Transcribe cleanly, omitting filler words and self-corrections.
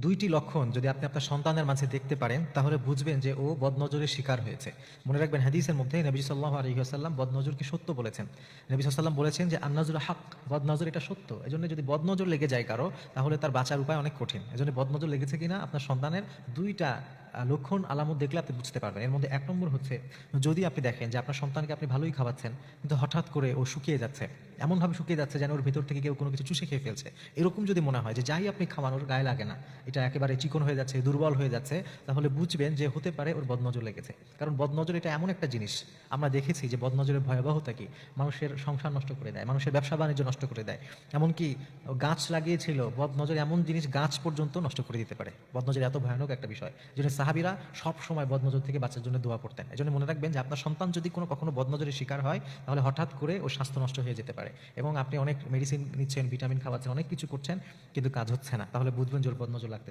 দুইটি লক্ষণ যদি আপনি আপনার সন্তানের মাঝে দেখতে পারেন তাহলে বুঝবেন যে ও বদনজরের শিকার হয়েছে। মনে রাখবেন হাদিসের মধ্যে নবী সাল্লাল্লাহু আলাইহি ওয়াসাল্লাম বদনজরকে সত্য বলেছেন। নবী সাল্লাল্লাহু বলেছেন যে আন-নাজরু হক, বদনজর এটা সত্য। এজন্য যদি বদনজর লেগে যায় কারো তাহলে তার বাঁচার উপায় অনেক কঠিন। এজন্য বদনজর লেগেছে কিনা আপনার সন্তানের দুইটা লক্ষণ আলামত দেখলে আপনি বুঝতে পারবেন। এর মধ্যে এক নম্বর হচ্ছে, যদি আপনি দেখেন যে আপনার সন্তানকে আপনি ভালোই খাওয়াচ্ছেন কিন্তু হঠাৎ করে ও শুকিয়ে যাচ্ছে, এমনভাবে শুকিয়ে যাচ্ছে যেন ওর ভেতর থেকে কেউ কোনো কিছু চুষে খেয়ে ফেলছে, এরকম যদি মনে হয় যে যাই আপনি খাওয়ান ওর গায়ে লাগে না, এটা একেবারে চিকন হয়ে যাচ্ছে, দুর্বল হয়ে যাচ্ছে, তাহলে বুঝবেন যে হতে পারে ওর বদনজর লেগেছে। কারণ বদনজর এটা এমন একটা জিনিস, আমরা দেখেছি যে বদনজরের ভয়াবহতা কি, মানুষের সংসার নষ্ট করে দেয়, মানুষের ব্যবসা বাণিজ্য নষ্ট করে দেয়। এমনকি গাছ লাগিয়েছিল, বদনজর এমন জিনিস গাছ পর্যন্ত নষ্ট করে দিতে পারে। বদনজর এত ভয়ানক একটা বিষয়, যেন সাহাবীরা সব সময় বদনজর থেকে বাঁচার জন্য দোয়া করতেন। এজন্য মনে রাখবেন যে আপনার সন্তান যদি কখনো বদনজরের শিকার হয় তাহলে হঠাৎ করে ওর স্বাস্থ্য নষ্ট হয়ে যেতে পারে, এবং আপনি অনেক মেডিসিন নিচ্ছেন, ভিটামিন খাওয়াচ্ছেন, অনেক কিছু করছেন কিন্তু কাজ হচ্ছে না, তাহলে বুঝবেন যে ওর বদনজর লাগতে